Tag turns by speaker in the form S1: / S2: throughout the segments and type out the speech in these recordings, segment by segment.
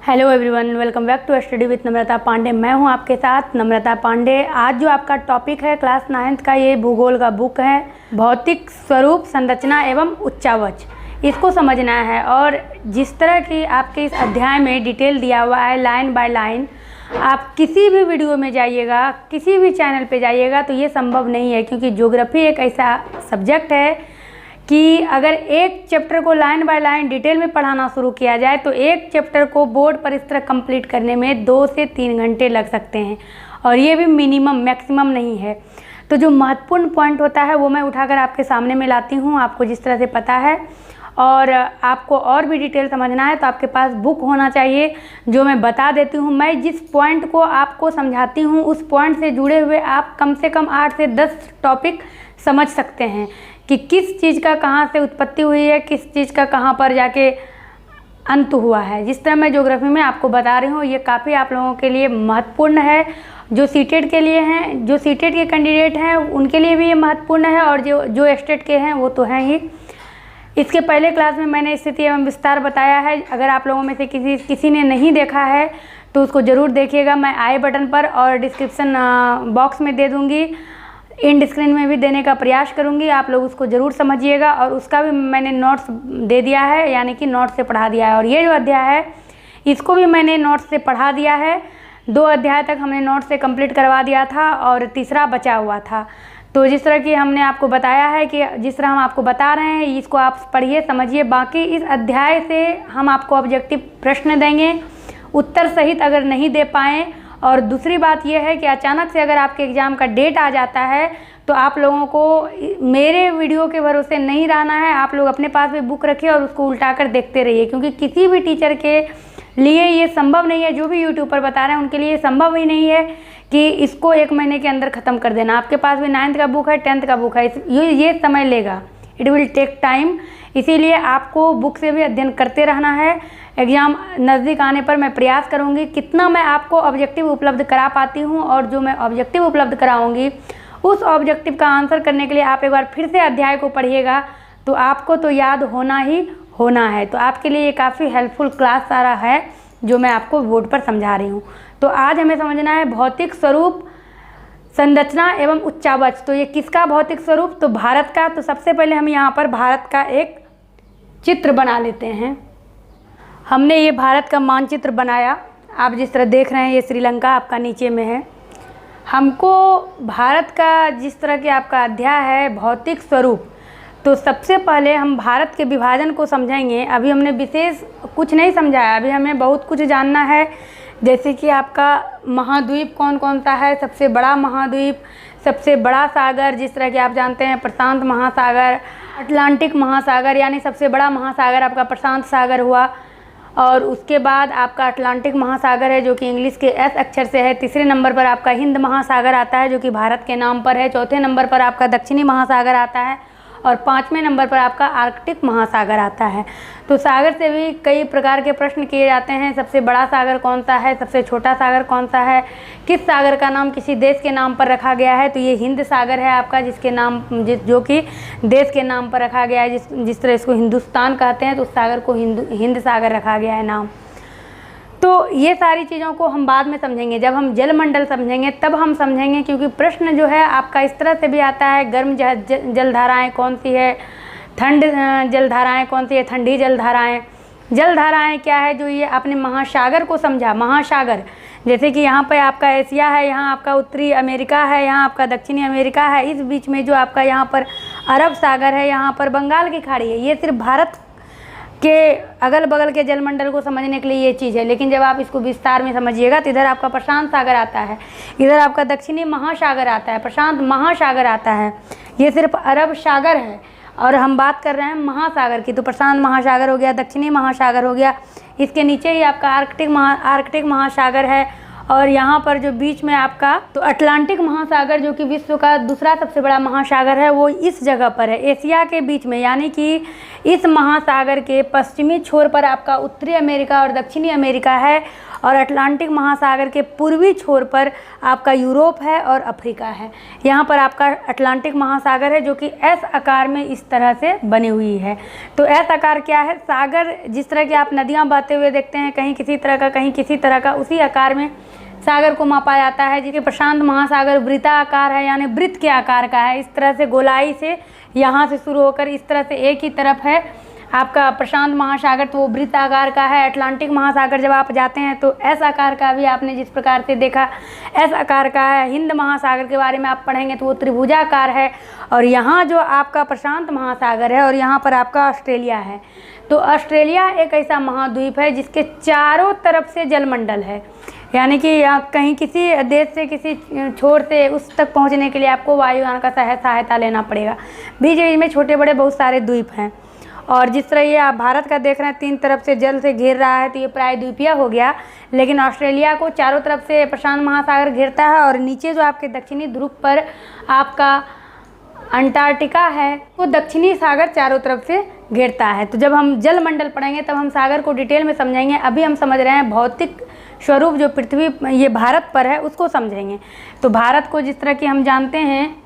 S1: Hello everyone, welcome back to study with Namrata Pandey. मैं हूं आपके साथ नम्रता पांडे। आज जो आपका टॉपिक है क्लास 9th का, ये भूगोल का बुक है, भौतिक स्वरूप, संरचना एवं उच्चावच। इसको समझना है और जिस तरह की आपके इस अध्याय में डिटेल दिया हुआ है लाइन बाय लाइन, आप किसी भी वीडियो में जाइएगा, किसी भी चैनल पे जाइएगा तो ये संभव नहीं है, क्योंकि ज्योग्राफी एक ऐसा सब्जेक्ट है कि अगर एक चैप्टर को लाइन बाय लाइन डिटेल में पढ़ाना शुरू किया जाए तो एक चैप्टर को बोर्ड पर इस तरह कंप्लीट करने में 2 से 3 घंटे लग सकते हैं, और ये भी मिनिमम, मैक्सिमम नहीं है। तो जो महत्वपूर्ण पॉइंट होता है वो मैं उठाकर आपके सामने में लाती हूँ, आपको जिस तरह से पता है। और आपको और भी डिटेल समझना है तो आपके पास बुक होना चाहिए जो मैं बता देती हूँ। मैं जिस पॉइंट को आपको समझाती हूँ उस पॉइंट से जुड़े हुए आप कम से कम 8 से 10 टॉपिक समझ सकते हैं कि किस चीज़ का कहाँ से उत्पत्ति हुई है, किस चीज़ का कहाँ पर जाके अंत हुआ है। जिस तरह मैं ज्योग्राफी में आपको बता रही हूँ, ये काफ़ी आप लोगों के लिए महत्वपूर्ण है। जो सीटेट के लिए हैं, जो सीटेट के कैंडिडेट हैं उनके लिए भी ये महत्वपूर्ण है, और जो स्टेट के हैं वो तो हैं ही। इसके पहले क्लास में मैंने स्थिति एवं विस्तार बताया है। अगर आप लोगों में से किसी ने नहीं देखा है तो उसको ज़रूर देखिएगा। मैं आई बटन पर और डिस्क्रिप्शन बॉक्स में दे दूँगी, इंड स्क्रीन में भी देने का प्रयास करूंगी। आप लोग उसको ज़रूर समझिएगा, और उसका भी मैंने नोट्स दे दिया है, यानी कि नोट्स से पढ़ा दिया है। और ये जो अध्याय है इसको भी मैंने नोट्स से पढ़ा दिया है। 2 अध्याय तक हमने नोट्स से कंप्लीट करवा दिया था और तीसरा बचा हुआ था। तो जिस तरह की हमने आपको बताया है कि जिस तरह हम आपको बता रहे हैं इसको आप पढ़िए, समझिए। बाकी इस अध्याय से हम आपको ऑब्जेक्टिव प्रश्न देंगे, उत्तर सहित अगर नहीं दे पाएँ। और दूसरी बात यह है कि अचानक से अगर आपके एग्ज़ाम का डेट आ जाता है तो आप लोगों को मेरे वीडियो के भरोसे नहीं रहना है। आप लोग अपने पास भी बुक रखिए और उसको उल्टा कर देखते रहिए, क्योंकि किसी भी टीचर के लिए ये संभव नहीं है, जो भी यूट्यूब पर बता रहे हैं उनके लिए ये संभव ही नहीं है कि इसको 1 महीने के अंदर ख़त्म कर देना। आपके पास भी 9th का बुक है, 10th का बुक है, ये समय लेगा, इट विल टेक टाइम। इसीलिए आपको बुक से भी अध्ययन करते रहना है। एग्ज़ाम नज़दीक आने पर मैं प्रयास करूंगी कितना मैं आपको ऑब्जेक्टिव उपलब्ध करा पाती हूं, और जो मैं ऑब्जेक्टिव उपलब्ध कराऊंगी उस ऑब्जेक्टिव का आंसर करने के लिए आप एक बार फिर से अध्याय को पढ़िएगा तो आपको तो याद होना ही होना है। तो आपके लिए ये काफ़ी हेल्पफुल क्लास सारा है जो मैं आपको बोर्ड पर समझा रही हूँ। तो आज हमें समझना है भौतिक स्वरूप, संरचना एवं उच्चावच। तो ये किसका भौतिक स्वरूप? तो भारत का। तो सबसे पहले हम यहाँ पर भारत का एक चित्र बना लेते हैं। हमने ये भारत का मानचित्र बनाया। आप जिस तरह देख रहे हैं ये श्रीलंका आपका नीचे में है। हमको भारत का जिस तरह के आपका अध्याय है भौतिक स्वरूप, तो सबसे पहले हम भारत के विभाजन को समझेंगे। अभी हमने विशेष कुछ नहीं समझाया, अभी हमें बहुत कुछ जानना है। जैसे कि आपका महाद्वीप कौन कौन सा है, सबसे बड़ा महाद्वीप, सबसे बड़ा सागर, जिस तरह कि आप जानते हैं प्रशांत महासागर, अटलांटिक महासागर, यानी सबसे बड़ा महासागर आपका प्रशांत सागर हुआ। और उसके बाद आपका अटलांटिक महासागर है जो कि इंग्लिश के एस अक्षर से है। तीसरे नंबर पर आपका हिंद महासागर आता है जो कि भारत के नाम पर है। चौथे नंबर पर आपका दक्षिणी महासागर आता है, और 5वें नंबर पर आपका आर्कटिक महासागर आता है। तो सागर से भी कई प्रकार के प्रश्न किए जाते हैं। सबसे बड़ा सागर कौन सा है, सबसे छोटा सागर कौन सा है, किस सागर का नाम किसी देश के नाम पर रखा गया है। तो ये हिंद सागर है आपका, जिसके नाम जो कि देश के नाम पर रखा गया है। जिस तरह इसको हिंदुस्तान कहते हैं तो उस सागर को हिंद सागर रखा गया है नाम। तो ये सारी चीज़ों को हम बाद में समझेंगे, जब हम जलमंडल समझेंगे तब हम समझेंगे, क्योंकि प्रश्न जो है आपका इस तरह से भी आता है, गर्म जलधाराएँ कौन सी है, ठंड जलधाराएँ कौन सी है, ठंडी जलधाराएँ। जलधाराएँ क्या है? जो ये आपने महासागर को समझा, महासागर, जैसे कि यहाँ पे आपका एशिया है, यहाँ आपका उत्तरी अमेरिका है, यहाँ आपका दक्षिणी अमेरिका है, इस बीच में जो आपका यहाँ पर अरब सागर है, यहाँ पर बंगाल की खाड़ी है। ये सिर्फ भारत के अगल बगल के जलमंडल को समझने के लिए ये चीज़ है। लेकिन जब आप इसको विस्तार में समझिएगा तो इधर आपका प्रशांत सागर आता है, इधर आपका दक्षिणी महासागर आता है, प्रशांत महासागर आता है। ये सिर्फ अरब सागर है, और हम बात कर रहे हैं महासागर की। तो प्रशांत महासागर हो गया, दक्षिणी महासागर हो गया, इसके नीचे ही आपका आर्कटिक महासागर है, और यहाँ पर जो बीच में आपका तो अटलांटिक महासागर जो कि विश्व का दूसरा सबसे बड़ा महासागर है वो इस जगह पर है, एशिया के बीच में। यानी कि इस महासागर के पश्चिमी छोर पर आपका उत्तरी अमेरिका और दक्षिणी अमेरिका है और अटलांटिक महासागर के पूर्वी छोर पर आपका यूरोप है और अफ्रीका है। यहाँ पर आपका अटलांटिक महासागर है जो कि एस आकार में इस तरह से बनी हुई है। तो एस आकार क्या है? सागर जिस तरह की आप नदियाँ बहते हुए देखते हैं, कहीं किसी तरह का कहीं किसी तरह का, उसी आकार में सागर को मापा जाता है। जिसके प्रशांत महासागर वृत्ताकार है, यानी वृत्त के आकार का है। इस तरह से गोलाई से यहाँ से शुरू होकर इस तरह से एक ही तरफ है आपका प्रशांत महासागर, तो वो वृत्त आकार का है। अटलांटिक महासागर जब आप जाते हैं तो एस आकार का भी आपने जिस प्रकार से देखा एस आकार का है। हिंद महासागर के बारे में आप पढ़ेंगे तो वो त्रिभुजाकार है। और यहाँ जो आपका प्रशांत महासागर है और यहाँ पर आपका ऑस्ट्रेलिया है। तो ऑस्ट्रेलिया एक ऐसा महाद्वीप है जिसके चारों तरफ से जलमंडल है, यानी कि आप कहीं किसी देश से किसी छोर से उस तक पहुँचने के लिए आपको वायुयान का सहायता लेना पड़ेगा। बीच बीच में छोटे बड़े बहुत सारे द्वीप हैं। और जिस तरह ये आप भारत का देख रहे हैं, 3 तरफ से जल से घेर रहा है, तो ये प्रायद्वीपीय हो गया। लेकिन ऑस्ट्रेलिया को चारों तरफ से प्रशांत महासागर घेरता है और नीचे जो आपके दक्षिणी ध्रुव पर आपका अंटार्कटिका है वो दक्षिणी सागर चारों तरफ से घेरता है। तो जब हम जल मंडल पढ़ेंगे तब हम सागर को डिटेल में समझेंगे। अभी हम समझ रहे हैं भौतिक स्वरूप जो पृथ्वी ये भारत पर है उसको समझेंगे। तो भारत को जिस तरह की हम जानते हैं,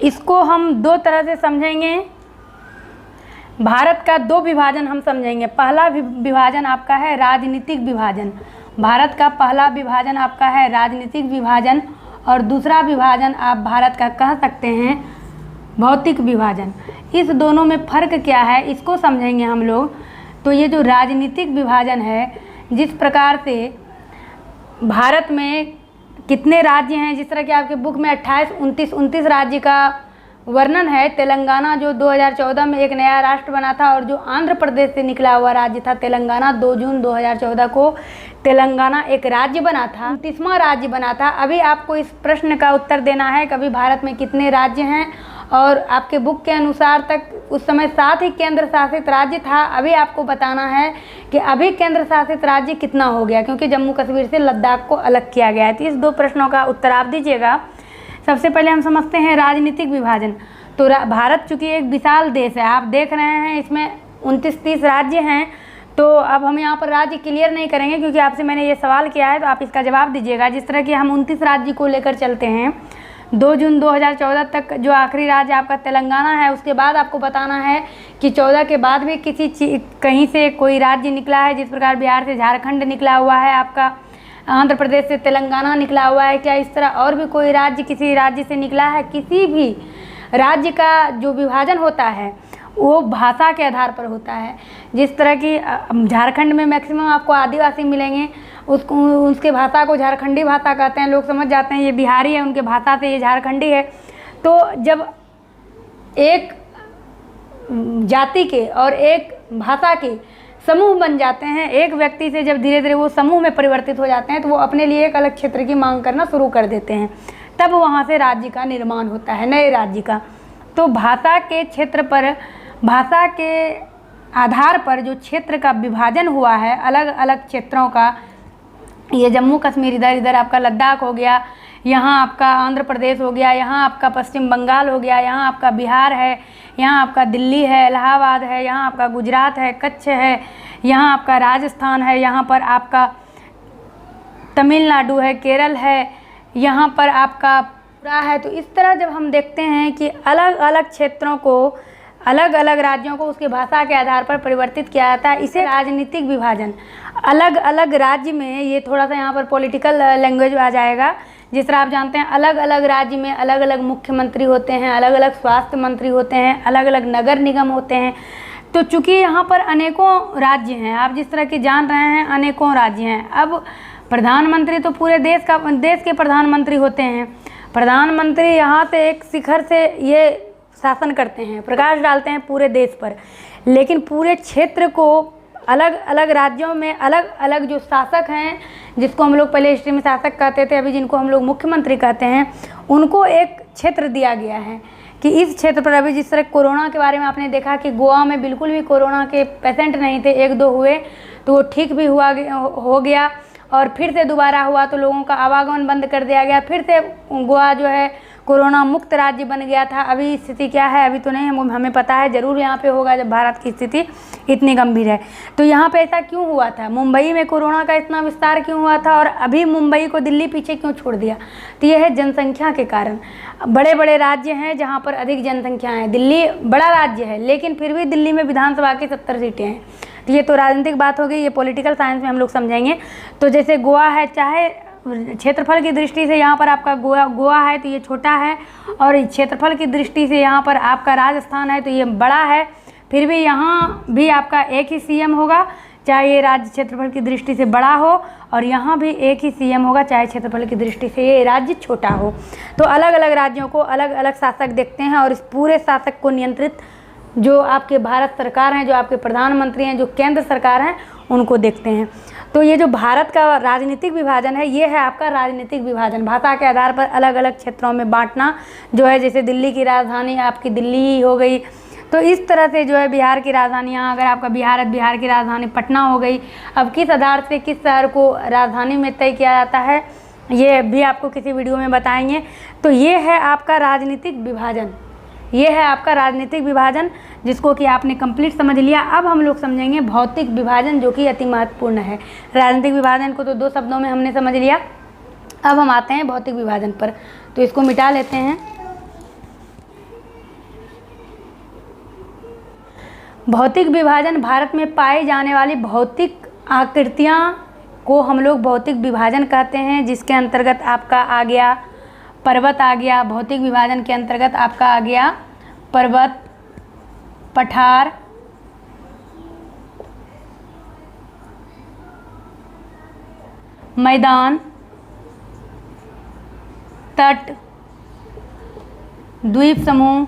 S1: इसको हम 2 तरह से समझेंगे। भारत का 2 विभाजन हम समझेंगे। पहला विभाजन आपका है राजनीतिक विभाजन। भारत का पहला विभाजन आपका है राजनीतिक विभाजन और दूसरा विभाजन आप भारत का कह सकते हैं भौतिक विभाजन। इस दोनों में फ़र्क क्या है इसको समझेंगे हम लोग। तो ये जो राजनीतिक विभाजन है, जिस प्रकार से भारत में कितने राज्य हैं, जिस तरह कि आपके बुक में 29 राज्य का वर्णन है। तेलंगाना जो 2014 में एक नया राष्ट्र बना था और जो आंध्र प्रदेश से निकला हुआ राज्य था तेलंगाना, 2 जून 2014 को तेलंगाना एक राज्य बना था, 29वां राज्य बना था। अभी आपको इस प्रश्न का उत्तर देना है कभी भारत में कितने राज्य हैं, और आपके बुक के अनुसार तक उस समय 7 ही केंद्र शासित राज्य था। अभी आपको बताना है कि अभी केंद्र शासित राज्य कितना हो गया, क्योंकि जम्मू कश्मीर से लद्दाख को अलग किया गया है। तो इस 2 प्रश्नों का उत्तर आप दीजिएगा। सबसे पहले हम समझते हैं राजनीतिक विभाजन। तो भारत चूँकि एक विशाल देश है, आप देख रहे हैं इसमें 29-30 राज्य हैं। तो अब हम यहाँ पर राज्य क्लियर नहीं करेंगे क्योंकि आपसे मैंने ये सवाल किया है, तो आप इसका जवाब दीजिएगा। जिस तरह कि हम 29 राज्य को लेकर चलते हैं, 2 जून 2014 तक जो आखिरी राज्य आपका तेलंगाना है, उसके बाद आपको बताना है कि 14 के बाद भी कहीं से कोई राज्य निकला है। जिस प्रकार बिहार से झारखंड निकला हुआ है, आपका आंध्र प्रदेश से तेलंगाना निकला हुआ है, क्या इस तरह और भी कोई राज्य किसी राज्य से निकला है? किसी भी राज्य का जो विभाजन होता है वो भाषा के आधार पर होता है। जिस तरह की झारखंड में मैक्सिमम आपको आदिवासी मिलेंगे, उसके भाषा को झारखंडी भाषा कहते हैं। लोग समझ जाते हैं ये बिहारी है, उनके भाषा से ये झारखंडी है। तो जब एक जाति के और एक भाषा के समूह बन जाते हैं, एक व्यक्ति से जब धीरे धीरे वो समूह में परिवर्तित हो जाते हैं, तो वो अपने लिए एक अलग क्षेत्र की मांग करना शुरू कर देते हैं। तब वहाँ से राज्य का निर्माण होता है, नए राज्य का। तो भाषा के क्षेत्र पर, भाषा के आधार पर जो क्षेत्र का विभाजन हुआ है अलग अलग क्षेत्रों का, ये जम्मू कश्मीर इधर आपका लद्दाख हो गया, यहाँ आपका आंध्र प्रदेश हो गया, यहाँ आपका पश्चिम बंगाल हो गया, यहाँ आपका बिहार है, यहाँ आपका दिल्ली है, इलाहाबाद है, यहाँ आपका गुजरात है, कच्छ है, यहाँ आपका राजस्थान है, यहाँ पर आपका तमिलनाडु है, केरल है, यहाँ पर आपका पूरा है। तो इस तरह जब हम देखते हैं कि अलग अलग क्षेत्रों को, अलग अलग राज्यों को उसकी भाषा के आधार पर परिवर्तित किया जाता है, इसे राजनीतिक विभाजन। अलग अलग राज्य में, ये थोड़ा सा यहाँ पर पॉलिटिकल लैंग्वेज आ जाएगा। जिस तरह आप जानते हैं अलग अलग राज्य में अलग अलग मुख्यमंत्री होते हैं, अलग अलग स्वास्थ्य मंत्री होते हैं, अलग अलग नगर निगम होते हैं। तो चूँकि यहाँ पर अनेकों राज्य हैं, आप जिस तरह की जान रहे हैं अनेकों राज्य हैं। अब प्रधानमंत्री तो पूरे देश के प्रधानमंत्री होते हैं। प्रधानमंत्री यहाँ से एक शिखर से ये शासन करते हैं, प्रकाश डालते हैं पूरे देश पर। लेकिन पूरे क्षेत्र को अलग अलग राज्यों में अलग अलग जो शासक हैं, जिसको हम लोग पहले हिस्ट्री में शासक कहते थे, अभी जिनको हम लोग मुख्यमंत्री कहते हैं, उनको एक क्षेत्र दिया गया है कि इस क्षेत्र पर, अभी जिस तरह कोरोना के बारे में आपने देखा कि गोवा में बिल्कुल भी कोरोना के पेशेंट नहीं थे, 1-2 हुए तो वो ठीक भी हो गया। और फिर से दोबारा हुआ तो लोगों का आवागमन बंद कर दिया गया, फिर से गोवा जो है कोरोना मुक्त राज्य बन गया था। अभी स्थिति क्या है अभी तो नहीं हमें पता है, ज़रूर यहाँ पे होगा जब भारत की स्थिति इतनी गंभीर है। तो यहाँ पे ऐसा क्यों हुआ था, मुंबई में कोरोना का इतना विस्तार क्यों हुआ था और अभी मुंबई को दिल्ली पीछे क्यों छोड़ दिया? तो यह है जनसंख्या के कारण। बड़े बड़े राज्य हैं जहाँ पर अधिक जनसंख्या है, दिल्ली बड़ा राज्य है लेकिन फिर भी दिल्ली में विधानसभा की 70 सीटें हैं। तो ये तो राजनीतिक बात हो गई, ये पॉलिटिकल साइंस में हम लोग समझेंगे। तो जैसे गोवा है, चाहे क्षेत्रफल की दृष्टि से यहाँ पर आपका गोवा है तो ये छोटा है, और क्षेत्रफल की दृष्टि से यहाँ पर आपका राजस्थान है तो ये बड़ा है, फिर भी यहाँ भी आपका एक ही सीएम होगा, चाहे ये राज्य क्षेत्रफल की दृष्टि से बड़ा हो, और यहाँ भी एक ही सीएम होगा चाहे क्षेत्रफल की दृष्टि से ये राज्य छोटा हो। तो अलग अलग राज्यों को अलग अलग शासक देखते हैं, और इस पूरे शासक को नियंत्रित जो आपके भारत सरकार हैं, जो आपके प्रधानमंत्री हैं, जो केंद्र सरकार हैं, उनको देखते हैं। तो ये जो भारत का राजनीतिक विभाजन है, ये है आपका राजनीतिक विभाजन, भाषा के आधार पर अलग अलग क्षेत्रों में बांटना जो है। जैसे दिल्ली की राजधानी आपकी दिल्ली हो गई, तो इस तरह से जो है बिहार की राजधानियाँ, अगर आपका बिहार है, बिहार की राजधानी पटना हो गई। अब किस आधार से किस शहर को राजधानी में तय किया जाता है, ये भी आपको किसी वीडियो में बताएंगे। तो ये है आपका राजनीतिक विभाजन, ये है आपका राजनीतिक विभाजन, जिसको कि आपने कंप्लीट समझ लिया। अब हम लोग समझेंगे भौतिक विभाजन, जो कि अति महत्वपूर्ण है। राजनीतिक विभाजन को तो 2 शब्दों में हमने समझ लिया, अब हम आते हैं भौतिक विभाजन पर। तो इसको मिटा लेते हैं। भौतिक विभाजन भारत में पाई जाने वाली भौतिक आकृतियाँ को हम लोग भौतिक विभाजन कहते हैं, जिसके अंतर्गत आपका आ गया पर्वत आ गया। भौतिक विभाजन के अंतर्गत आपका आ गया पर्वत, पठार, मैदान, तट, द्वीप समूह,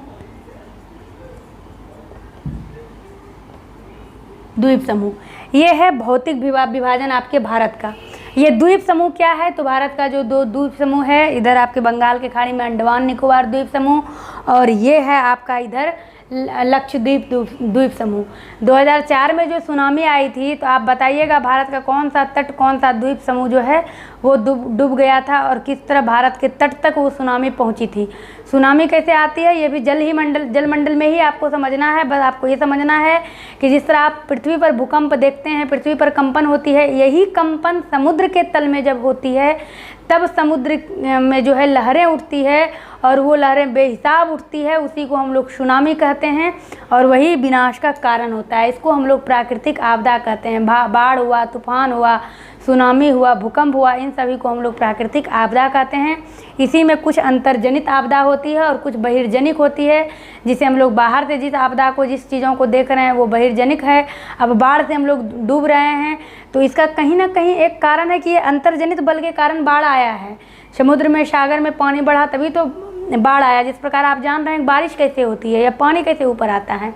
S1: द्वीप समूह, ये है भौतिक विभाजन आपके भारत का। ये द्वीप समूह क्या है, तो भारत का जो 2 द्वीप समूह है, इधर आपके बंगाल की खाड़ी में अंडमान निकोबार द्वीप समूह, और ये है आपका इधर लक्षद्वीप द्वीप समूह। 2004 में जो सुनामी आई थी, तो आप बताइएगा भारत का कौन सा तट, कौन सा द्वीप समूह जो है वो डूब गया था, और किस तरह भारत के तट तक वो सुनामी पहुंची थी। सुनामी कैसे आती है, ये भी जलमंडल में ही आपको समझना है। बस आपको ये समझना है कि जिस तरह आप पृथ्वी पर भूकंप देखते हैं, पृथ्वी पर कंपन होती है, यही कंपन समुद्र के तल में जब होती है, तब समुद्र में जो है लहरें उठती है, और वो लहरें बेहिसाब उठती है, उसी को हम लोग सुनामी कहते हैं, और वही विनाश का कारण होता है। इसको हम लोग प्राकृतिक आपदा कहते हैं। बाढ़ हुआ, तूफान हुआ, सुनामी हुआ, भूकंप हुआ, इन सभी को हम लोग प्राकृतिक आपदा कहते हैं। इसी में कुछ अंतर्जनित आपदा होती है और कुछ बहिर्जनिक होती है, जिसे हम लोग बाहर से जिस आपदा को, जिस चीज़ों को देख रहे हैं वो बहिर्जनिक है। अब बाढ़ से हम लोग डूब रहे हैं, तो इसका कहीं ना कहीं एक कारण है कि ये अंतर्जनित बल के कारण बाढ़ आया है। समुद्र में, सागर में पानी बढ़ा तभी तो बाढ़ आया। जिस प्रकार आप जान रहे हैं बारिश कैसे होती है या पानी कैसे ऊपर आता है,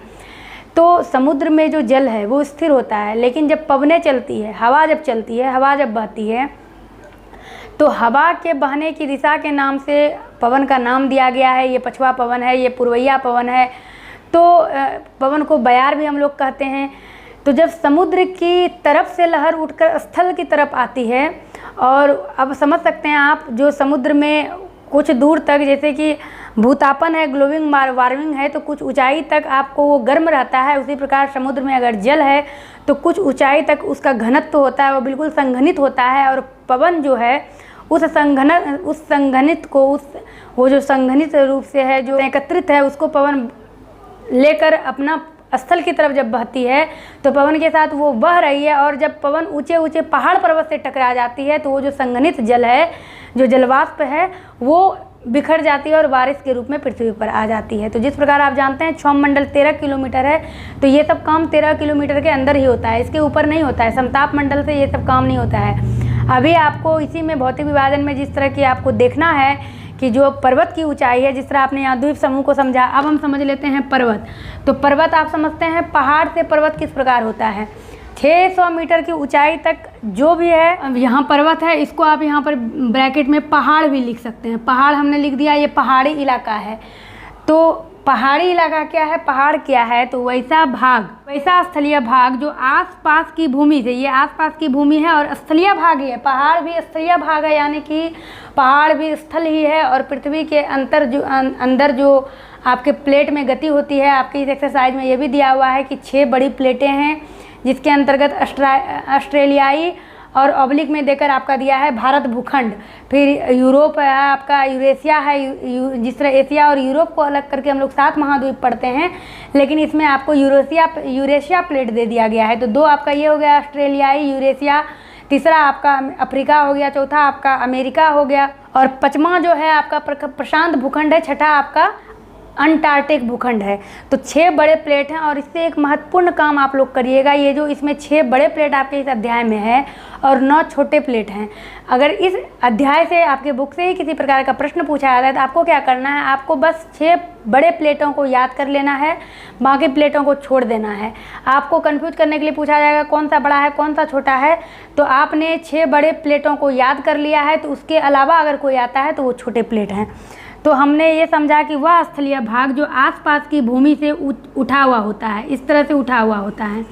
S1: तो समुद्र में जो जल है वो स्थिर होता है, लेकिन जब पवनें चलती है, हवा जब चलती है, हवा जब बहती है, तो हवा के बहने की दिशा के नाम से पवन का नाम दिया गया है। ये पछुआ पवन है, ये पूर्वैया पवन है, तो पवन को बयार भी हम लोग कहते हैं। तो जब समुद्र की तरफ से लहर उठकर स्थल की तरफ आती है, और अब समझ सकते हैं आप, जो समुद्र में कुछ दूर तक, जैसे कि भूतापन है, ग्लोबल वार्मिंग है, तो कुछ ऊंचाई तक आपको वो गर्म रहता है। उसी प्रकार समुद्र में अगर जल है तो कुछ ऊंचाई तक उसका घनत्व होता है, वो बिल्कुल संघनित होता है, और पवन जो है उस संघनित को, वो जो संघनित रूप से है, जो एकत्रित है, उसको पवन लेकर अपना स्थल की तरफ जब बहती है, तो पवन के साथ वो बह रही है, और जब पवन ऊंचे ऊंचे पहाड़ पर्वत से टकरा जाती है, तो वो जो संघनित जल है, जो जलवाष्प है, वो बिखर जाती है और बारिश के रूप में पृथ्वी पर आ जाती है। तो जिस प्रकार आप जानते हैं क्षौम मंडल 13 किलोमीटर है, तो ये सब काम 13 किलोमीटर के अंदर ही होता है, इसके ऊपर नहीं होता है। समताप मंडल से ये सब काम नहीं होता है। अभी आपको इसी में भौतिक विभाजन में जिस तरह की आपको देखना है कि जो पर्वत की ऊंचाई है, जिस तरह आपने यहाँ द्वीप समूह को समझा, अब हम समझ लेते हैं पर्वत। तो पर्वत आप समझते हैं पहाड़ से पर्वत किस प्रकार होता है। 600 मीटर की ऊंचाई तक जो भी है, यहाँ पर्वत है, इसको आप यहाँ पर ब्रैकेट में पहाड़ भी लिख सकते हैं। पहाड़ हमने लिख दिया, ये पहाड़ी इलाका है। तो पहाड़ी इलाका क्या है, पहाड़ क्या है, तो वैसा भाग, वैसा स्थलीय भाग जो आसपास की भूमि से, ये आसपास की भूमि है और स्थलीय भाग ही है, पहाड़ भी स्थलीय भाग है, यानी कि पहाड़ भी स्थल ही है और पृथ्वी के अंदर जो आपके प्लेट में गति होती है। आपके इस एक्सरसाइज में ये भी दिया हुआ है कि 6 बड़ी प्लेटें हैं, जिसके अंतर्गत ऑस्ट्रेलियाई और ऑब्लिक में देकर आपका दिया है भारत भूखंड, फिर यूरोप है आपका, यूरेशिया है, जिस तरह एशिया और यूरोप को अलग करके हम लोग 7 महाद्वीप पढ़ते हैं, लेकिन इसमें आपको यूरेशिया प्लेट दे दिया गया है। तो 2 आपका ये हो गया ऑस्ट्रेलियाई, यूरेशिया, तीसरा आपका अफ्रीका हो गया, चौथा आपका अमेरिका हो गया और 5वां जो है आपका प्रशांत भूखंड है, छठा आपका अंटार्कटिक भूखंड है। तो 6 बड़े प्लेट हैं और इससे एक महत्वपूर्ण काम आप लोग करिएगा, ये जो इसमें 6 बड़े प्लेट आपके इस अध्याय में है और 9 छोटे प्लेट हैं। अगर इस अध्याय से आपके बुक से ही किसी प्रकार का प्रश्न पूछा जाता है तो आपको क्या करना है, आपको बस 6 बड़े प्लेटों को याद कर लेना है, बाकी प्लेटों को छोड़ देना है। आपको कंफ्यूज करने के लिए पूछा जाएगा कौन सा बड़ा है कौन सा छोटा है, तो आपने 6 बड़े प्लेटों को याद कर लिया है, तो उसके अलावा अगर कोई आता है तो वो छोटे प्लेट हैं। तो हमने ये समझा कि वह स्थलीय भाग जो आसपास की भूमि से उठा हुआ होता है, इस तरह से उठा हुआ होता है,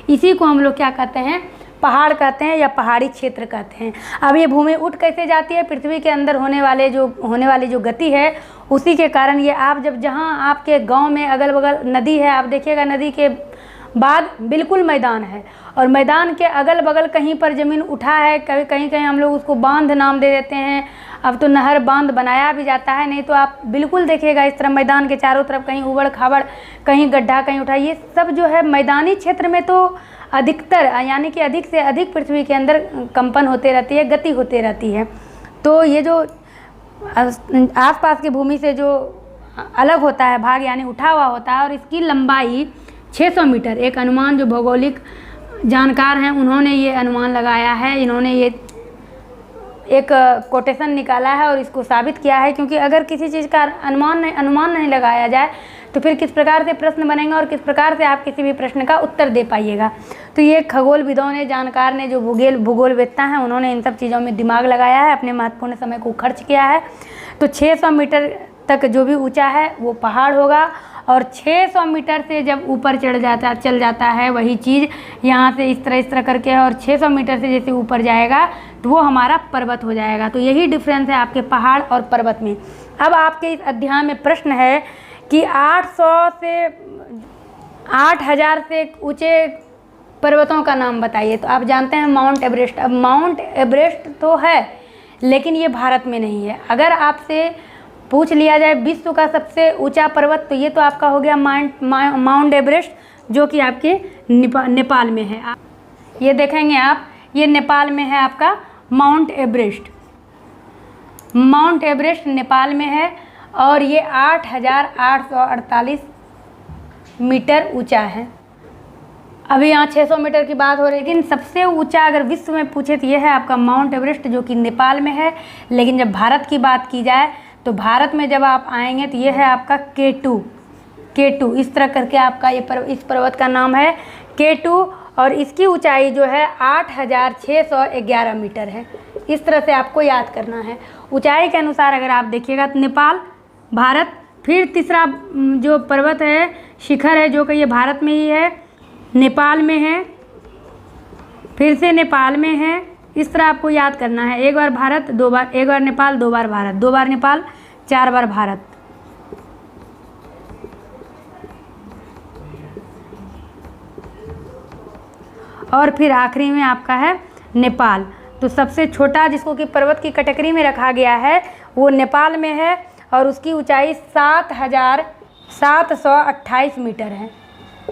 S1: इसी को हम लोग क्या कहते हैं, पहाड़ कहते हैं या पहाड़ी क्षेत्र कहते हैं। अब ये भूमि उठ कैसे जाती है, पृथ्वी के अंदर होने वाली जो गति है उसी के कारण। ये आप जब जहाँ आपके गांव में अगल बगल नदी है, आप देखिएगा नदी के बाद बिल्कुल मैदान है और मैदान के अगल बगल कहीं पर ज़मीन उठा है, कभी कहीं कहीं हम लोग उसको बांध नाम दे देते हैं, अब तो नहर बांध बनाया भी जाता है, नहीं तो आप बिल्कुल देखिएगा इस तरह मैदान के चारों तरफ कहीं उबड़ खाबड़, कहीं गड्ढा, कहीं उठा, ये सब जो है मैदानी क्षेत्र में तो अधिकतर यानी कि अधिक से अधिक पृथ्वी के अंदर कंपन होते रहती है, गति होती रहती है। तो ये जो आसपास की भूमि से जो अलग होता है भाग यानी उठा हुआ होता है और इसकी लंबाई 600 मीटर, एक अनुमान जो भौगोलिक जानकार हैं उन्होंने ये अनुमान लगाया है, इन्होंने ये एक कोटेशन निकाला है और इसको साबित किया है, क्योंकि अगर किसी चीज़ का अनुमान नहीं लगाया जाए तो फिर किस प्रकार से प्रश्न बनेंगे और किस प्रकार से आप किसी भी प्रश्न का उत्तर दे पाइएगा। तो ये खगोलविदों ने, जानकार ने, जो भूगोलवेत्ता हैं, उन्होंने इन सब चीज़ों में दिमाग लगाया है, अपने महत्वपूर्ण समय को खर्च किया है। तो 600 मीटर तक जो भी ऊंचा है वो पहाड़ होगा और 600 मीटर से जब ऊपर चल जाता है वही चीज़ यहाँ से इस तरह करके और 600 मीटर से जैसे ऊपर जाएगा तो वो हमारा पर्वत हो जाएगा। तो यही डिफरेंस है आपके पहाड़ और पर्वत में। अब आपके इस अध्याय में प्रश्न है कि 800 से 8000 से ऊंचे पर्वतों का नाम बताइए। तो आप जानते हैं माउंट एवरेस्ट। अब माउंट एवरेस्ट तो है लेकिन ये भारत में नहीं है। अगर आपसे पूछ लिया जाए विश्व का सबसे ऊंचा पर्वत तो ये तो आपका हो गया माउंट एवरेस्ट, जो कि आपके नेपाल में है। ये देखेंगे आप, ये नेपाल में है आपका mount Everest. Mount Everest Nepal में है और ये 8848 मीटर ऊंचा है। अभी यहाँ 600 मीटर की बात हो रही है, लेकिन सबसे ऊंचा अगर विश्व में पूछे तो ये है आपका माउंट एवरेस्ट, जो कि नेपाल में है। लेकिन जब भारत की बात की जाए तो भारत में जब आप आएंगे तो ये है आपका K2 इस तरह करके आपका इस पर्वत का नाम है K2 और इसकी ऊंचाई जो है 8611 मीटर है। इस तरह से आपको याद करना है। ऊंचाई के अनुसार अगर आप देखिएगा तो नेपाल, भारत, फिर तीसरा जो पर्वत है, शिखर है, जो कि ये भारत में ही है, नेपाल में है, फिर से नेपाल में है। इस तरह आपको याद करना है। एक बार भारत, एक बार नेपाल, 2 बार भारत, 2 बार नेपाल, 4 बार भारत। और फिर आखिरी में आपका है नेपाल। तो सबसे छोटा जिसको कि पर्वत की कैटेगरी में रखा गया है वो नेपाल में है और उसकी ऊंचाई 7728 मीटर है।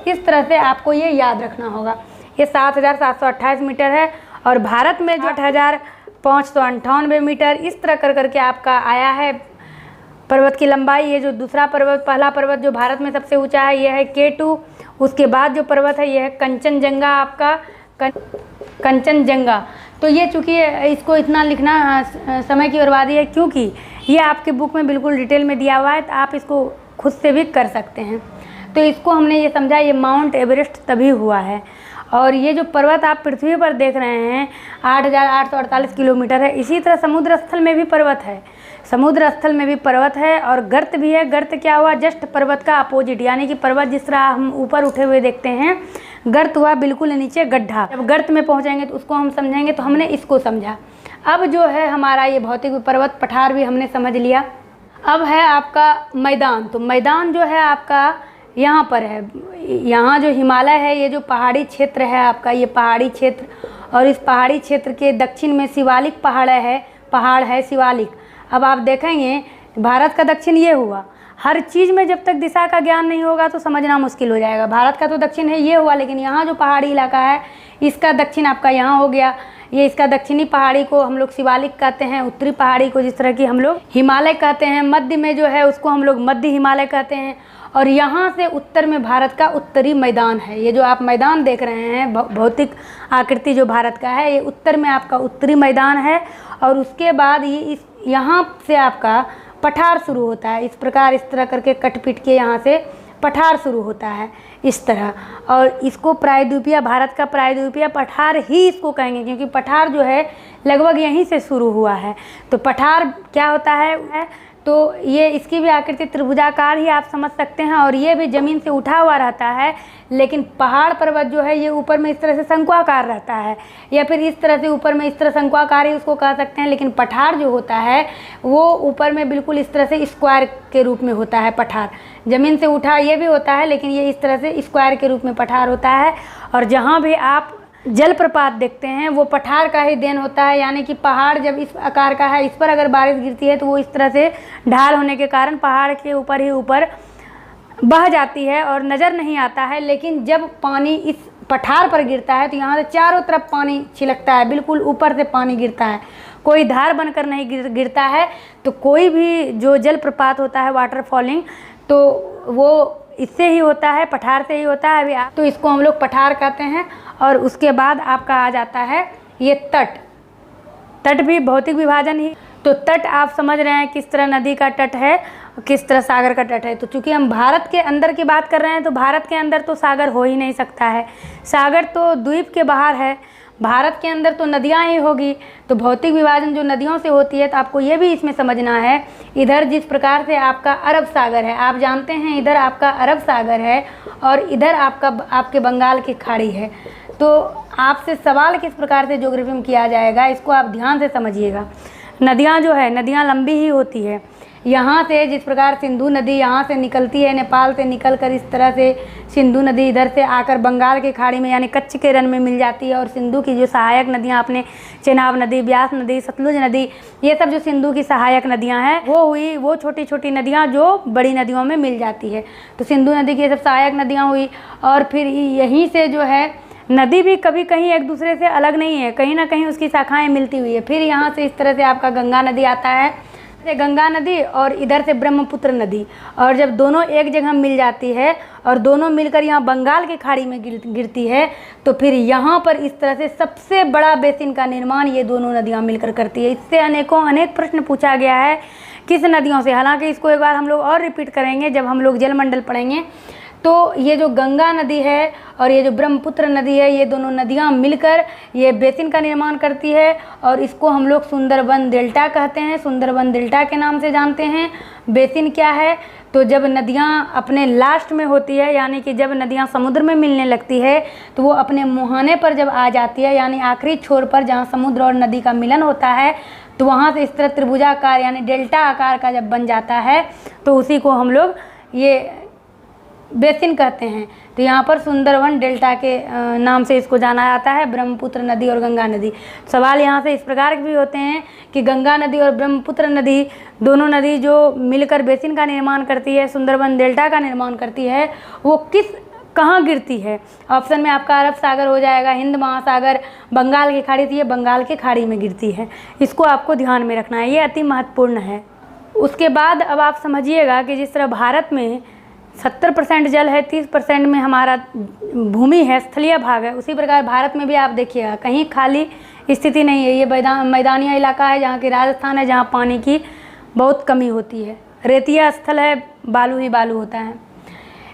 S1: इस तरह से आपको ये याद रखना होगा। ये 7728 मीटर है और भारत में जो 8598 मीटर, इस तरह करके आपका आया है पर्वत की लंबाई। ये जो दूसरा पर्वत, पहला पर्वत जो भारत में सबसे ऊंचा है ये है K2। उसके बाद जो पर्वत है ये है कंचनजंगा, आपका कंचनजंगा। तो ये चूँकि इसको इतना लिखना समय की बर्बादी है, क्योंकि ये आपके बुक में बिल्कुल डिटेल में दिया हुआ है, तो आप इसको खुद से भी कर सकते हैं। तो इसको हमने ये समझा, ये माउंट एवरेस्ट तभी हुआ है। और ये जो पर्वत आप पृथ्वी पर देख रहे हैं 8848 किलोमीटर है। इसी तरह समुद्र स्थल में भी पर्वत है। समुद्र स्थल में भी पर्वत है और गर्त भी है। गर्त क्या हुआ? जस्ट पर्वत का अपोजिट, यानी कि पर्वत जिस तरह हम ऊपर उठे हुए देखते हैं, गर्त हुआ बिल्कुल नीचे गड्ढा। जब गर्त में पहुंचेंगे तो उसको हम समझेंगे, तो हमने इसको समझा। अब जो है हमारा ये भौतिक पर्वत पठार भी हमने समझ लिया। अब है आपका मैदान। तो मैदान जो है आपका यहाँ पर है, यहाँ जो हिमालय है, ये जो पहाड़ी क्षेत्र है आपका, ये पहाड़ी क्षेत्र, और इस पहाड़ी क्षेत्र के दक्षिण में शिवालिक पहाड़ है शिवालिक। अब आप देखेंगे भारत का दक्षिण ये हुआ। हर चीज़ में जब तक दिशा का ज्ञान नहीं होगा तो समझना मुश्किल हो जाएगा। भारत का तो दक्षिण है ये हुआ, लेकिन यहाँ जो पहाड़ी इलाका है इसका दक्षिण आपका यहाँ हो गया। ये इसका दक्षिणी पहाड़ी को हम लोग शिवालिक कहते हैं, उत्तरी पहाड़ी को जिस तरह की हम लोग हिमालय कहते हैं, मध्य में जो है उसको हम लोग मध्य हिमालय कहते हैं, और यहाँ से उत्तर में भारत का उत्तरी मैदान है। ये जो आप मैदान देख रहे हैं, भौतिक आकृति जो भारत का है, ये उत्तर में आपका उत्तरी मैदान है, और उसके बाद ये यहाँ से आपका पठार शुरू होता है। इस प्रकार इस तरह करके कट पीट के यहाँ से पठार शुरू होता है इस तरह, और इसको प्रायद्वीपीय, भारत का प्रायद्वीपीय पठार ही इसको कहेंगे, क्योंकि पठार जो है लगभग यहीं से शुरू हुआ है। तो पठार क्या होता है? तो ये इसकी भी आकृति त्रिभुजाकार ही आप समझ सकते हैं, और ये भी ज़मीन से उठा हुआ रहता है, लेकिन पहाड़ पर्वत जो है ये ऊपर में इस तरह से शंक्वाकार रहता है, या फिर इस तरह से ऊपर में इस तरह शंक्वाकार ही उसको कह सकते हैं। लेकिन पठार जो होता है वो ऊपर में बिल्कुल इस तरह से स्क्वायर के रूप में होता है। पठार ज़मीन से उठा ये भी होता है, लेकिन ये इस तरह से स्क्वायर के रूप में पठार होता है। और जहाँ भी आप जलप्रपात देखते हैं वो पठार का ही देन होता है, यानी कि पहाड़ जब इस आकार का है, इस पर अगर बारिश गिरती है तो वो इस तरह से ढाल होने के कारण पहाड़ के ऊपर ही ऊपर बह जाती है और नज़र नहीं आता है। लेकिन जब पानी इस पठार पर गिरता है तो यहाँ से चारों तरफ पानी छिलकता है, बिल्कुल ऊपर से पानी गिरता है, कोई धार बनकर नहीं गिरता है। तो कोई भी जो जलप्रपात होता है, वाटर फॉलिंग, तो वो इससे ही होता है, पठार से ही होता है। अभी तो इसको हम लोग पठार कहते हैं। और उसके बाद आपका आ जाता है ये तट। तट भी भौतिक विभाजन ही। तो तट आप समझ रहे हैं किस तरह नदी का तट है, किस तरह सागर का तट है। तो चूंकि हम भारत के अंदर की बात कर रहे हैं, तो भारत के अंदर तो सागर हो ही नहीं सकता है, सागर तो द्वीप के बाहर है। भारत के अंदर तो नदियाँ ही होगी। तो भौतिक विभाजन जो नदियों से होती है, तो आपको ये भी इसमें समझना है। इधर जिस प्रकार से आपका अरब सागर है, आप जानते हैं इधर आपका अरब सागर है और इधर आपके बंगाल की खाड़ी है। तो आपसे सवाल किस प्रकार से ज्योग्राफी में किया जाएगा, इसको आप ध्यान से समझिएगा। नदियाँ जो है, नदियाँ लंबी ही होती है। यहाँ से जिस प्रकार सिंधु नदी यहाँ से निकलती है, नेपाल से निकलकर इस तरह से सिंधु नदी इधर से आकर बंगाल की खाड़ी में यानी कच्छ के रण में मिल जाती है। और सिंधु की जो सहायक नदियाँ अपने चेनाब नदी, ब्यास नदी, सतलुज नदी, ये सब जो सिंधु की सहायक नदियाँ हैं वो हुई, वो छोटी छोटी नदियाँ जो बड़ी नदियों में मिल जाती है। तो सिंधु नदी की ये सब सहायक नदियाँ हुई। और फिर यहीं से जो है नदी भी कभी कहीं एक दूसरे से अलग नहीं है, कहीं ना कहीं उसकी शाखाएं मिलती हुई है। फिर यहाँ से इस तरह से आपका गंगा नदी आता है, गंगा नदी, और इधर से ब्रह्मपुत्र नदी। और जब दोनों एक जगह मिल जाती है और दोनों मिलकर यहाँ बंगाल की खाड़ी में गिरती है, तो फिर यहाँ पर इस तरह से सबसे बड़ा बेसिन का निर्माण ये दोनों नदियाँ मिलकर करती है। इससे अनेक प्रश्न पूछा गया है किस नदियों से। हालांकि इसको एक बार हम लोग और रिपीट करेंगे जब हम लोग जलमंडल पढ़ेंगे। तो ये जो गंगा नदी है और ये जो ब्रह्मपुत्र नदी है, ये दोनों नदियाँ मिलकर ये बेसिन का निर्माण करती है, और इसको हम लोग सुंदरबन डेल्टा कहते हैं। सुंदरबन डेल्टा के नाम से जानते हैं। बेसिन क्या है? तो जब नदियाँ अपने लास्ट में होती है, यानी कि जब नदियाँ समुद्र में मिलने लगती है, तो वो अपने मुहाने पर जब आ जाती है, यानी आखिरी छोर पर जहाँ समुद्र और नदी का मिलन होता है, तो वहाँ से इस तरह त्रिभुजाकार यानी डेल्टा आकार का जब बन जाता है, तो उसी को हम लोग ये बेसिन कहते हैं। तो यहाँ पर सुंदरबन डेल्टा के नाम से इसको जाना जाता है, ब्रह्मपुत्र नदी और गंगा नदी। सवाल यहाँ से इस प्रकार के भी होते हैं कि गंगा नदी और ब्रह्मपुत्र नदी दोनों नदी जो मिलकर बेसिन का निर्माण करती है, सुंदरबन डेल्टा का निर्माण करती है, वो कहाँ गिरती है? ऑप्शन में आपका अरब सागर हो जाएगा, हिंद महासागर, बंगाल की खाड़ी थी, ये बंगाल की खाड़ी में गिरती है। इसको आपको ध्यान में रखना है, ये अति महत्वपूर्ण है। उसके बाद अब आप समझिएगा कि जिस तरह भारत में 70% जल है, 30% में हमारा भूमि है, स्थलीय भाग है, उसी प्रकार भारत में भी आप देखिएगा कहीं खाली स्थिति नहीं है। ये मैदानी इलाका है जहाँ की राजस्थान है, जहाँ पानी की बहुत कमी होती है। रेतीय स्थल है, बालू ही बालू होता है।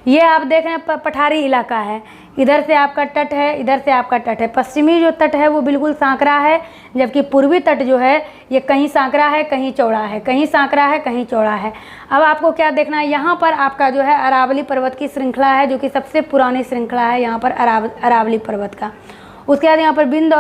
S1: ये आप देख रहे हैं पठारी इलाका है, इधर से आपका तट है, इधर से आपका तट है। पश्चिमी जो तट है वो बिल्कुल सांकरा है, जबकि पूर्वी तट जो है ये कहीं सांकरा है, कहीं चौड़ा है, कहीं सांकरा है, कहीं चौड़ा है। अब आपको क्या देखना है, यहाँ पर आपका जो है अरावली पर्वत की श्रृंखला है, जो कि सबसे पुरानी श्रृंखला है यहाँ पर अरावली पर्वत का। उसके बाद यहाँ पर बिंद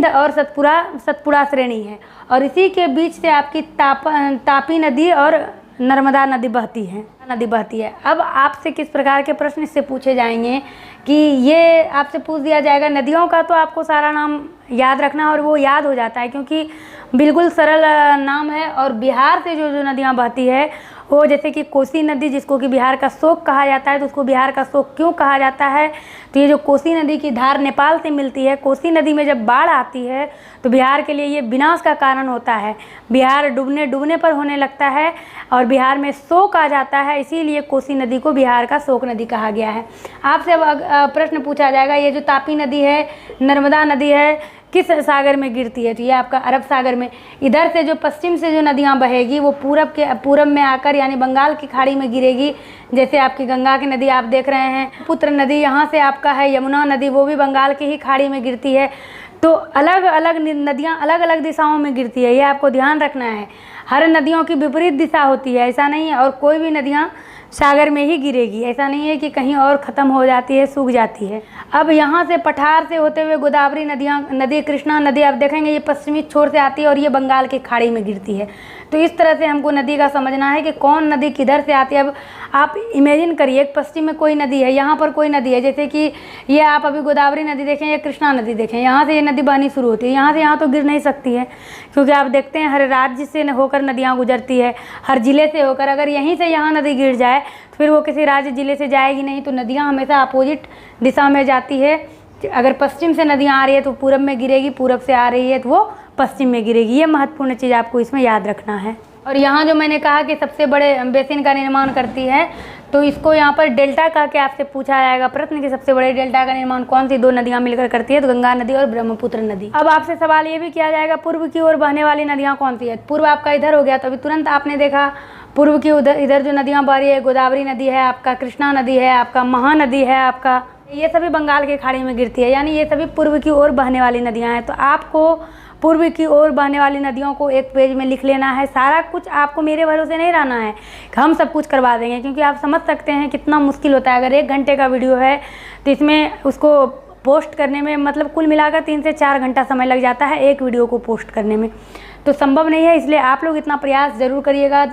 S1: और सतपुड़ा श्रेणी है, और इसी के बीच से आपकी तापी नदी और नर्मदा नदी बहती है। अब आपसे किस प्रकार के प्रश्न इससे पूछे जाएंगे कि ये आपसे पूछ दिया जाएगा, नदियों का तो आपको सारा नाम याद रखना और वो याद हो जाता है क्योंकि बिल्कुल सरल नाम है। और बिहार से जो नदियाँ बहती है वो जैसे कि कोसी नदी, जिसको कि बिहार का शोक कहा जाता है, तो उसको बिहार का शोक क्यों कहा जाता है, तो ये जो कोसी नदी की धार नेपाल से मिलती है, कोसी नदी में जब बाढ़ आती है तो बिहार के लिए ये विनाश का कारण होता है। बिहार डूबने पर होने लगता है और बिहार में शोक आ जाता है, इसीलिए कोसी नदी को बिहार का शोक नदी कहा गया है। आपसे अब प्रश्न पूछा जाएगा, ये जो तापी नदी है, नर्मदा नदी है, किस सागर में गिरती है, तो ये आपका अरब सागर में। इधर से जो पश्चिम से जो नदियाँ बहेगी वो पूरब में आकर यानी बंगाल की खाड़ी में गिरेगी। जैसे आपकी गंगा की नदी आप देख रहे हैं, पुत्र नदी यहाँ से आपका है, यमुना नदी वो भी बंगाल की ही खाड़ी में गिरती है। तो अलग अलग नदियाँ अलग अलग दिशाओं में गिरती है, ये आपको ध्यान रखना है। हर नदियों की विपरीत दिशा होती है, ऐसा नहीं है। और कोई भी नदियाँ सागर में ही गिरेगी, ऐसा नहीं है कि कहीं और ख़त्म हो जाती है, सूख जाती है। अब यहाँ से पठार से होते हुए गोदावरी नदी, कृष्णा नदी आप देखेंगे ये पश्चिमी छोर से आती है और ये बंगाल की खाड़ी में गिरती है। तो इस तरह से हमको नदी का समझना है कि कौन नदी किधर से आती है। अब आप इमेजिन करिए, एक पश्चिम में कोई नदी है, यहाँ पर कोई नदी है, जैसे कि ये आप अभी गोदावरी नदी देखें या कृष्णा नदी देखें, यहाँ से ये नदी बहनी शुरू होती है, यहाँ से यहाँ तो गिर नहीं सकती है, क्योंकि आप देखते हैं हर राज्य से होकर नदियाँ गुजरती है, हर जिले से होकर। अगर यहीं से यहाँ नदी गिर जाए तो फिर वो किसी राज्य जिले से जाएगी नहीं। तो नदियाँ हमेशा अपोजिट दिशा में जाती है। अगर पश्चिम से नदियाँ आ रही है तो पूरब में गिरेगी, पूरब से आ रही है तो वो पश्चिम में गिरेगी। ये महत्वपूर्ण चीज़ आपको इसमें याद रखना है। और यहाँ जो मैंने कहा कि सबसे बड़े बेसिन का निर्माण करती है, तो इसको यहाँ पर डेल्टा कह के आपसे पूछा जाएगा प्रश्न कि सबसे बड़े डेल्टा का निर्माण कौन सी दो नदियाँ मिलकर करती है, तो गंगा नदी और ब्रह्मपुत्र नदी। अब आपसे सवाल ये भी किया जाएगा, पूर्व की ओर बहने वाली नदियाँ कौन सी है। पूर्व आपका इधर हो गया, तो अभी तुरंत आपने देखा पूर्व की इधर जो नदियाँ बह रही है, गोदावरी नदी है आपका, कृष्णा नदी है आपका, महानदी है आपका, ये सभी बंगाल की खाड़ी में गिरती है, यानी ये सभी पूर्व की ओर बहने वाली नदियाँ हैं। तो आपको पूर्व की ओर बहने वाली नदियों को एक पेज में लिख लेना है। सारा कुछ आपको मेरे भरोसे नहीं रहना है, हम सब कुछ करवा देंगे, क्योंकि आप समझ सकते हैं कितना मुश्किल होता है। अगर 1 घंटे का वीडियो है तो इसमें उसको पोस्ट करने में मतलब कुल मिलाकर 3 से 4 घंटा समय लग जाता है एक वीडियो को पोस्ट करने में, तो संभव नहीं है। इसलिए आप लोग इतना प्रयास ज़रूर करिएगा।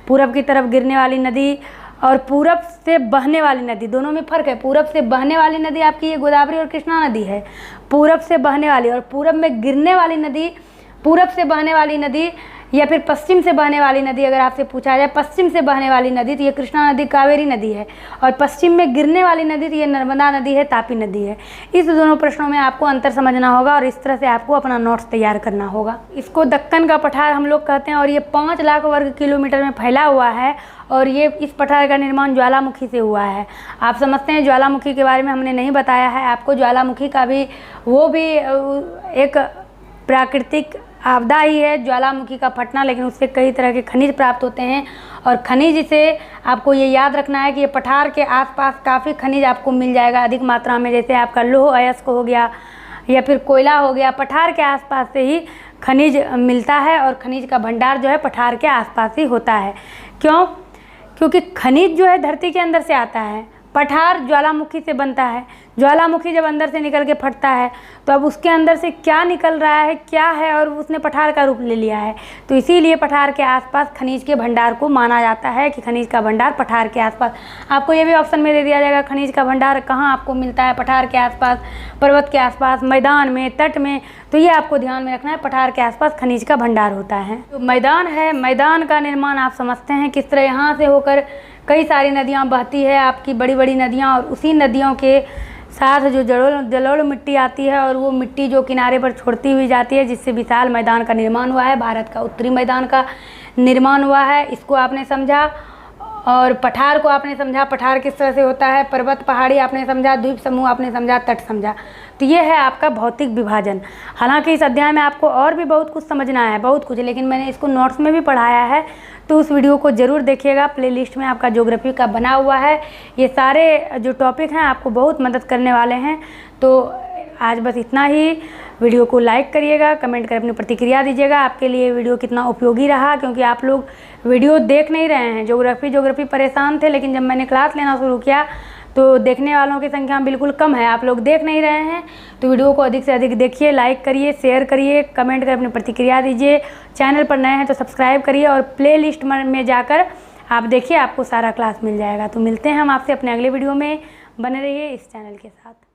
S1: पूरब की तरफ गिरने वाली नदी और पूरब से बहने वाली नदी, दोनों में फ़र्क है। पूरब से बहने वाली नदी आपकी ये गोदावरी और कृष्णा नदी है, पूरब से बहने वाली, और पूरब में गिरने वाली नदी, पूरब से बहने वाली नदी या फिर पश्चिम से बहने वाली नदी। अगर आपसे पूछा जाए पश्चिम से बहने वाली नदी तो ये कृष्णा नदी कावेरी नदी है, और पश्चिम में गिरने वाली नदी तो ये नर्मदा नदी है, तापी नदी है। इस दोनों प्रश्नों में आपको अंतर समझना होगा और इस तरह से आपको अपना नोट्स तैयार करना होगा। इसको दक्कन का पठार हम लोग कहते हैं, और ये 5 लाख वर्ग किलोमीटर में फैला हुआ है, और ये इस पठार का निर्माण ज्वालामुखी से हुआ है। आप समझते हैं ज्वालामुखी के बारे में हमने नहीं बताया है आपको। ज्वालामुखी का भी वो भी एक प्राकृतिक आपदा ही है, ज्वालामुखी का फटना, लेकिन उससे कई तरह के खनिज प्राप्त होते हैं। और खनिज से आपको ये याद रखना है कि ये पठार के आसपास काफ़ी खनिज आपको मिल जाएगा अधिक मात्रा में, जैसे आपका लौह अयस्क हो गया या फिर कोयला हो गया। पठार के आसपास से ही खनिज मिलता है, और खनिज का भंडार जो है पठार के आसपास ही होता है। क्यों? क्योंकि खनिज जो है धरती के अंदर से आता है, पठार ज्वालामुखी से बनता है। ज्वालामुखी जब अंदर से निकल के फटता है तो अब उसके अंदर से क्या निकल रहा है, क्या है, और उसने पठार का रूप ले लिया है। तो इसीलिए पठार के आसपास खनिज के भंडार को माना जाता है कि खनिज का भंडार पठार के आसपास। आपको ये भी ऑप्शन में दे दिया जाएगा खनिज का भंडार कहाँ आपको मिलता है, पठार के आसपास, पर्वत के आसपास, मैदान में, तट में। तो ये आपको ध्यान में रखना है, पठार के आसपास खनिज का भंडार होता है। तो मैदान है, मैदान का निर्माण आप समझते हैं किस तरह यहाँ से होकर कई सारी नदियाँ बहती है आपकी, बड़ी बड़ी नदियाँ, और उसी नदियों के साथ जो जलोढ़ मिट्टी आती है, और वो मिट्टी जो किनारे पर छोड़ती हुई जाती है, जिससे विशाल मैदान का निर्माण हुआ है। भारत का उत्तरी मैदान का निर्माण हुआ है, इसको आपने समझा। और पठार को आपने समझा, पठार किस तरह से होता है, पर्वत पहाड़ी आपने समझा, द्वीप समूह आपने समझा, तट समझा। तो ये है आपका भौतिक विभाजन। हालांकि इस अध्याय में आपको और भी बहुत कुछ समझना है, बहुत कुछ, लेकिन मैंने इसको नोट्स में भी पढ़ाया है, तो उस वीडियो को ज़रूर देखिएगा। प्लेलिस्ट में आपका ज्योग्राफी का बना हुआ है। ये सारे जो टॉपिक हैं आपको बहुत मदद करने वाले हैं। तो आज बस इतना ही। वीडियो को लाइक करिएगा, कमेंट कर अपनी प्रतिक्रिया दीजिएगा, आपके लिए वीडियो कितना उपयोगी रहा, क्योंकि आप लोग वीडियो देख नहीं रहे हैं। ज्योग्राफी परेशान थे, लेकिन जब मैंने क्लास लेना शुरू किया तो देखने वालों की संख्या बिल्कुल कम है, आप लोग देख नहीं रहे हैं। तो वीडियो को अधिक से अधिक देखिए, लाइक करिए, शेयर करिए, कमेंट कर अपनी प्रतिक्रिया दीजिए। चैनल पर नए हैं तो सब्सक्राइब करिए और प्ले लिस्ट में जाकर आप देखिए, आपको सारा क्लास मिल जाएगा। तो मिलते हैं हम आपसे अपने अगले वीडियो में। बने रहिए इस चैनल के साथ।